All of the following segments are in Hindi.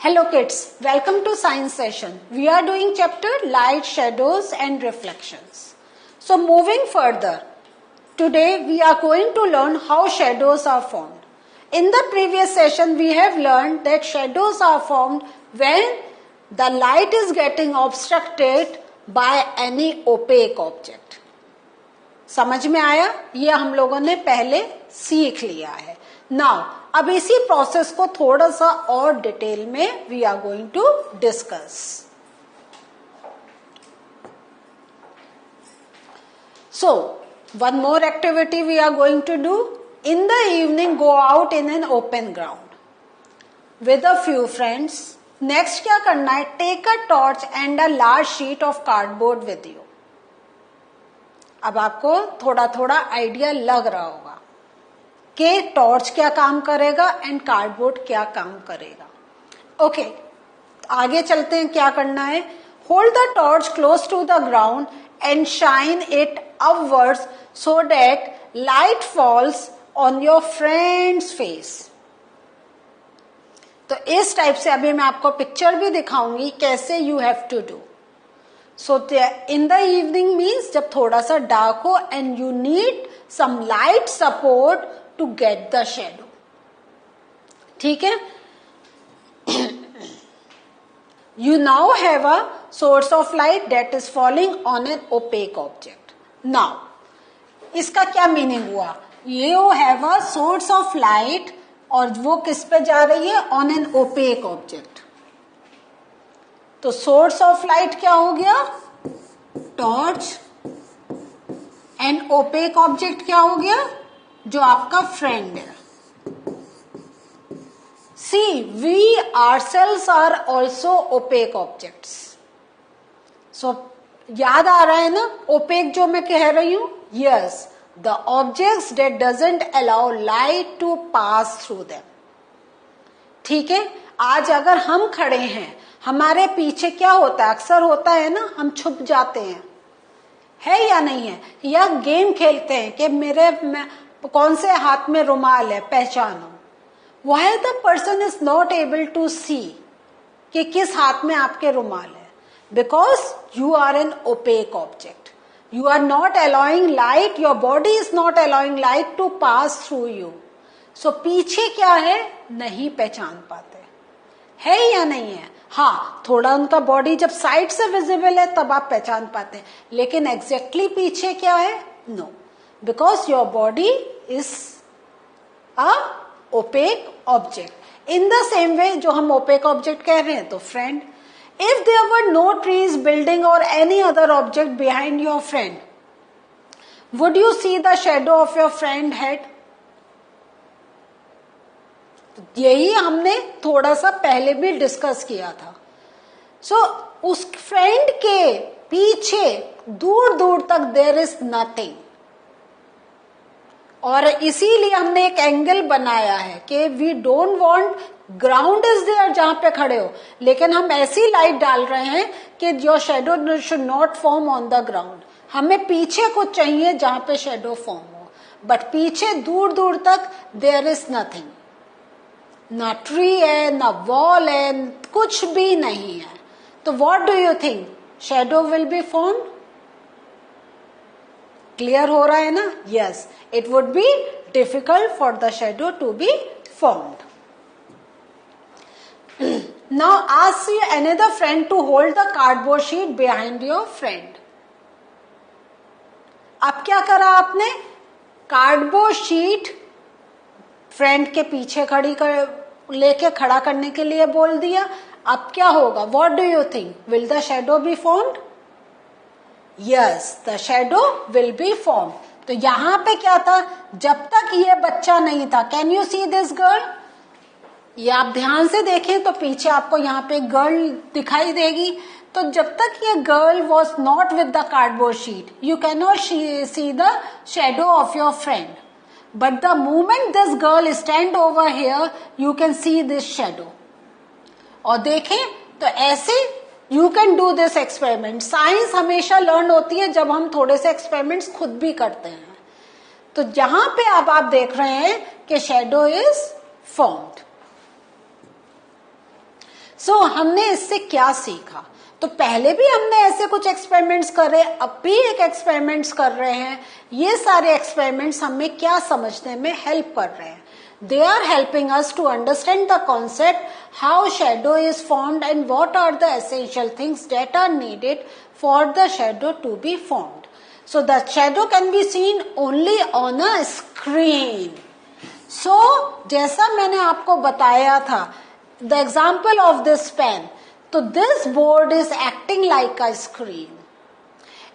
Hello kids, welcome to science session. We are doing chapter light, shadows and reflections. So moving further, today we are going to learn how shadows are formed. In the previous session we have learned that shadows are formed when the light is getting obstructed by any opaque object. समझ में आया? ये हम लोगों ने पहले सीख लिया है. नाउ अब इसी प्रोसेस को थोड़ा सा और डिटेल में we are going to discuss. So one more activity we are going to do. In the evening go out in an open ground with a few friends. Next क्या करना है? Take a torch and a large sheet of cardboard with you. अब आपको थोड़ा थोड़ा आइडिया लग रहा होगा कि टॉर्च क्या काम करेगा एंड कार्डबोर्ड क्या काम करेगा. ओके, आगे चलते हैं. क्या करना है? Hold the torch close to the ground and shine it upwards so that light falls on your friend's face. तो इस टाइप से अभी मैं आपको पिक्चर भी दिखाऊंगी कैसे you have to do. So in the evening means जब थोड़ा सा डार्क हो and you need some light support to get the shadow. ठीक है? You now have a source of light that is falling on an opaque object. Now इसका क्या मीनिंग हुआ? You have a source of light और वो किस पे जा रही है? On an opaque object. तो सोर्स ऑफ लाइट क्या हो गया? टॉर्च. एंड ओपेक ऑब्जेक्ट क्या हो गया? जो आपका फ्रेंड है. See we ourselves are also opaque objects. So याद आ रहा है ना ओपेक जो मैं कह रही हूं? Yes, the objects that doesn't allow light to pass through them. ठीक है? आज अगर हम खड़े हैं, हमारे पीछे क्या होता है? अक्सर होता है ना, हम छुप जाते हैं, है या नहीं है? या गेम खेलते हैं कि मेरे कौन से हाथ में रुमाल है, पहचानो. Why the person is not able to see कि किस हाथ में आपके रुमाल है? Because you are an opaque object. You are not allowing light, your body is not allowing light to pass through you. So पीछे क्या है? नहीं पहचान पाते, है या नहीं है? हाँ, थोड़ा उनका बॉडी जब साइड से विजिबल है तब आप पहचान पाते हैं, लेकिन एग्जैक्टली पीछे क्या है? No, because your body is a opaque object. In the same way जो हम ओपेक ऑब्जेक्ट कह रहे हैं, तो friend, if there were no trees, building और any other object behind your friend, would you see the shadow of your friend head? यही हमने थोड़ा सा पहले भी डिस्कस किया था. सो उस फ्रेंड के पीछे दूर दूर तक देयर इज नथिंग. और इसीलिए हमने एक एंगल बनाया है कि we don't want ground is there जहां पे खड़े हो, लेकिन हम ऐसी लाइट डाल रहे हैं कि your shadow should not form on the ground. हमें पीछे कुछ चाहिए जहां पे शेडो फॉर्म हो, बट पीछे दूर दूर तक देयर इज नथिंग. ना ट्री है, ना वॉल है, कुछ भी नहीं है. तो what do you think? Shadow will be formed? Clear हो रहा है ना? Yes, it would be difficult for the shadow to be formed. Now ask your another friend to hold the cardboard sheet behind your friend. अब क्या करा आपने? कार्डबोर्ड शीट फ्रेंड के पीछे लेके खड़ा करने के लिए बोल दिया. अब क्या होगा? What do you think? Will the shadow be formed? Yes, the shadow will be formed. तो यहां पे क्या था? जब तक ये बच्चा नहीं था, can you see this girl? ये आप ध्यान से देखें तो पीछे आपको यहाँ पे गर्ल दिखाई देगी. तो जब तक ये girl was not with the cardboard sheet, you can not C the shadow of your friend. But the moment this girl stand over here, you can see this shadow. और देखें तो ऐसे you can do this experiment. Science हमेशा लर्न होती है जब हम थोड़े से एक्सपेरिमेंट्स खुद भी करते हैं. तो जहां पे अब आप देख रहे हैं कि शेडो इज फॉर्म्ड. सो हमने इससे क्या सीखा? तो पहले भी हमने ऐसे कुछ एक्सपेरिमेंट्स करे, अब भी एक एक्सपेरिमेंट्स कर रहे हैं. ये सारे एक्सपेरिमेंट्स हमें क्या समझने में हेल्प कर रहे हैं? They are helping us to understand the concept how shadow is formed and what are the essential things that are needed for the shadow to be formed. So the shadow can be seen only on a screen. So जैसा मैंने आपको बताया था, the example of this pen, so this board is acting like a screen.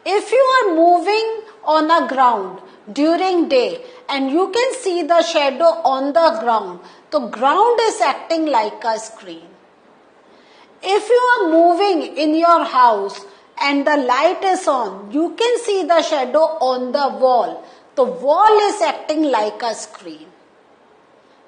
If you are moving on a ground during day and you can see the shadow on the ground, the ground is acting like a screen. If you are moving in your house and the light is on, you can see the shadow on the wall. The wall is acting like a screen.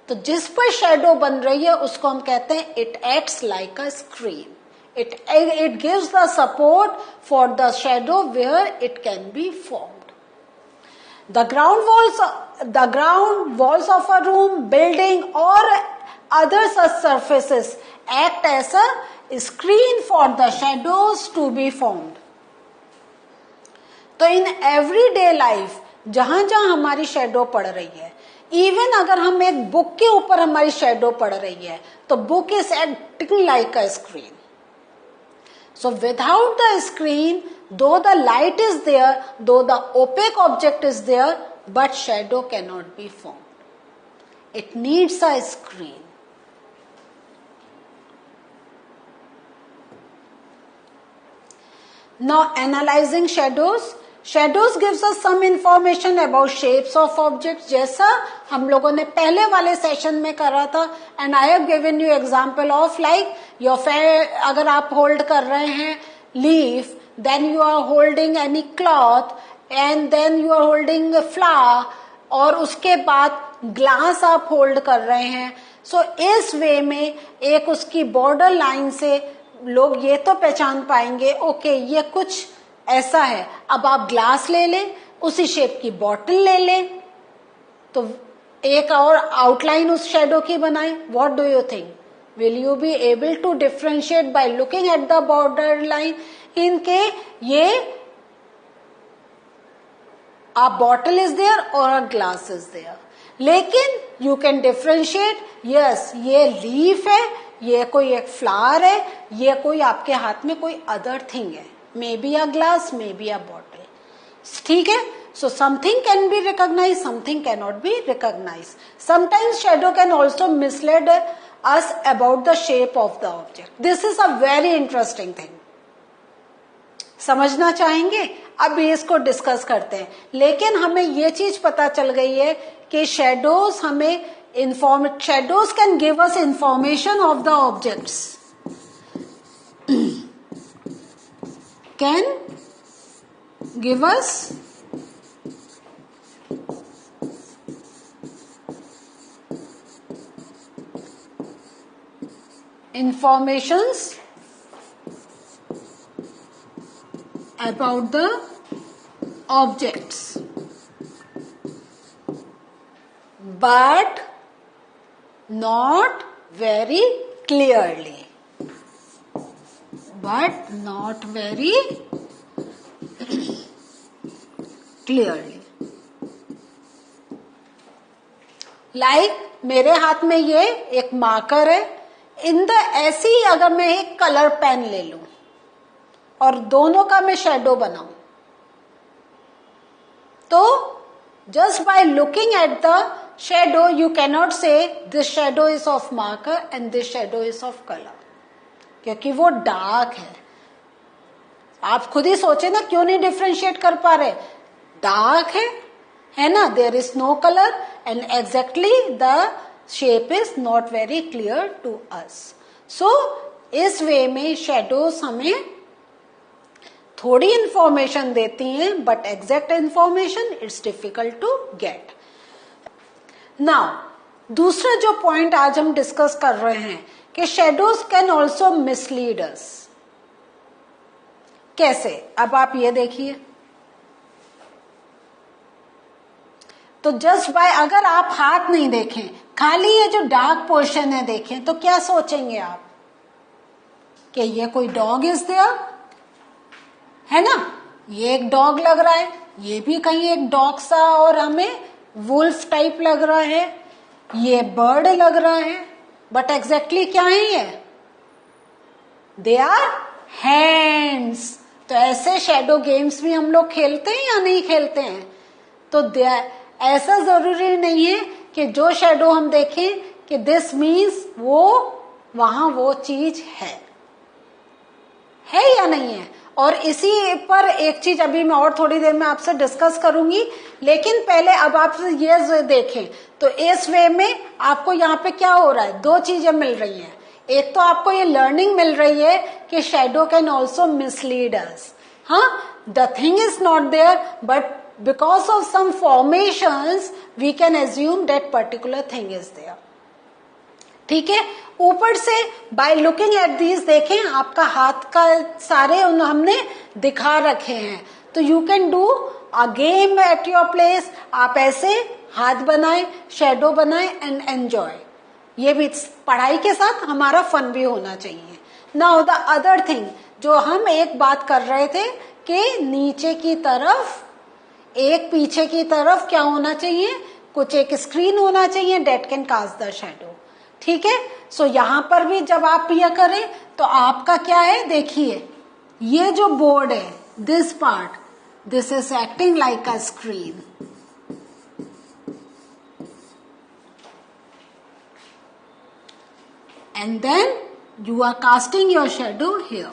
तो जिस पर शेडो बन रही है उसको हम कहते हैं it acts like a screen. It gives the support for the shadow where it can be formed. The ground walls of a room, building or other such surfaces act as a screen for the shadows to be formed. तो in everyday life जहां जहां हमारी शेडो पड़ रही है, इवन अगर हम एक बुक के ऊपर हमारी शेडो पड़ रही है, तो book is acting like a screen. So without the screen, though the light is there, though the opaque object is there, but shadow cannot be formed. It needs a screen. Now analyzing shadows. Shadows gives us some information about shapes of objects, जैसा हम लोगों ने पहले वाले सेशन में करा था. And I have given you example of like your अगर आप होल्ड कर रहे हैं leaf, then you are holding any cloth and then you are holding a flower, और उसके बाद ग्लास आप होल्ड कर रहे हैं. सो इस वे में एक उसकी बॉर्डर लाइन से लोग ये तो पहचान पाएंगे ओके ये कुछ ऐसा है. अब आप ग्लास ले लें, उसी शेप की बॉटल ले लें, तो एक और आउटलाइन उस शेडो की बनाएं. What do you think? Will you be able to differentiate by looking at the border line इनके ये a bottle is there or a glass is there. लेकिन you can differentiate, yes ये लीफ है, ये कोई एक फ्लावर है, ये कोई आपके हाथ में कोई अदर थिंग है, may be a glass, may be a bottle. ठीक है. So something can be recognized, something cannot be recognized. Sometimes shadow can also mislead us about the shape of the object. This is a very interesting thing. समझना चाहेंगे? अभी इसको डिस्कस करते हैं. लेकिन हमें ये चीज पता चल गई है कि शेडोज हमें shadows can give us information of the objects, can give us informations about the objects, but not very clearly. But not very clearly. Like मेरे हाथ में ये एक मार्कर है. इन द ऐसी अगर मैं एक कलर पेन ले लूं और दोनों का मैं शेडो बनाऊं, तो just by looking at the shadow you cannot say this shadow is of marker and this shadow is of colour, क्योंकि वो डार्क है. आप खुद ही सोचे ना, क्यों नहीं डिफ्रेंशिएट कर पा रहे? डार्क है ना. There is no colour and exactly the shape is not very clear to us. So इस वे में शेडोज हमें थोड़ी इंफॉर्मेशन देती हैं, but exact information it's difficult to get. Now दूसरा जो पॉइंट आज हम डिस्कस कर रहे हैं कि शेडोज कैन ऑल्सो मिसलीड अस. कैसे? अब आप ये देखिए, तो जस्ट बाय अगर आप हाथ नहीं देखें, खाली ये जो डार्क पोर्शन है देखें, तो क्या सोचेंगे आप? कि ये कोई डॉग इज देयर, है ना, ये एक डॉग लग रहा है, ये भी कहीं एक डॉग सा और हमें वुल्फ टाइप लग रहा है, ये बर्ड लग रहा है, बट एग्जैक्टली क्या है ये, दे आर हैंड्स। तो ऐसे शेडो गेम्स भी हम लोग खेलते हैं या नहीं खेलते हैं? तो ऐसा जरूरी नहीं है कि जो शेडो हम देखें कि दिस मीन्स वो वहां वो चीज है या नहीं है। और इसी पर एक चीज अभी मैं और थोड़ी देर में आपसे डिस्कस करूंगी, लेकिन पहले अब आप ये देखें तो इस वे में आपको यहाँ पे क्या हो रहा है, दो चीजें मिल रही हैं। एक तो आपको ये लर्निंग मिल रही है कि shadow can also mislead us. हाँ, the thing is not there but because of some formations we can assume that particular thing is there. ठीक है, ऊपर से बाय लुकिंग एट दीज देखें, आपका हाथ का सारे हमने दिखा रखे हैं। तो you can do a game at your place. आप ऐसे हाथ बनाए, शेडो बनाए एंड एंजॉय। ये भी पढ़ाई के साथ हमारा फन भी होना चाहिए। नाउ द अदर थिंग, जो हम एक बात कर रहे थे कि नीचे की तरफ एक पीछे की तरफ क्या होना चाहिए, कुछ एक स्क्रीन होना चाहिए that can cast the shadow. ठीक है, सो यहां पर भी जब आप यह करें तो आपका क्या है, देखिए ये जो बोर्ड है, this part, this is acting like a screen. And then you are casting your shadow here.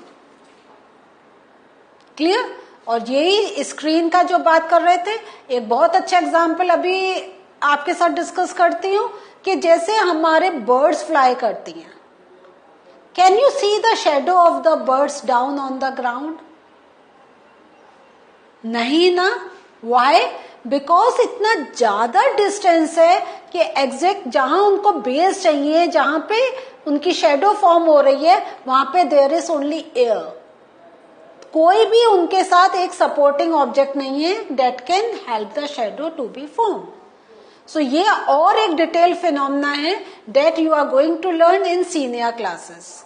Clear? और यही स्क्रीन का जो बात कर रहे थे, एक बहुत अच्छा एग्जाम्पल अभी आपके साथ डिस्कस करती हूँ कि जैसे हमारे बर्ड्स फ्लाई करती हैं, can you see the shadow of the birds down on the ground? नहीं ना। वाई? बिकॉज इतना ज्यादा डिस्टेंस है कि एग्जैक्ट जहां उनको बेस चाहिए, जहां पे उनकी शेडो फॉर्म हो रही है, वहां पे देयर इज ओनली एयर। कोई भी उनके साथ एक सपोर्टिंग ऑब्जेक्ट नहीं है that can help the shadow to be form. So ये और एक डिटेल फिनोमेना है that you are going to learn in senior classes.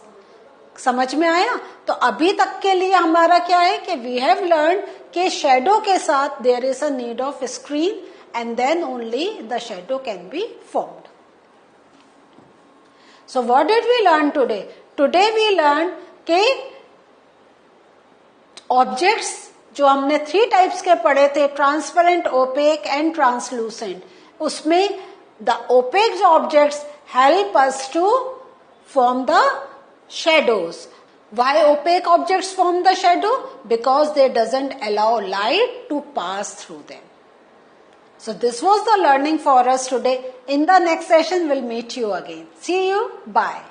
समझ में आया? तो अभी तक के लिए हमारा क्या है कि वी हैव लर्न के शेडो के साथ there is a need of screen and then only the shadow can be formed. So what did we learn today? Today we learn के ऑब्जेक्ट्स जो हमने 3 टाइप्स के पढ़े थे, ट्रांसपेरेंट, ओपेक एंड ट्रांसलूसेंट, उसमें the opaque objects help us to form the shadows. Why opaque objects form the shadow? Because they doesn't allow light to pass through them. So this was the learning for us today. In the next session we'll meet you again. See you. Bye.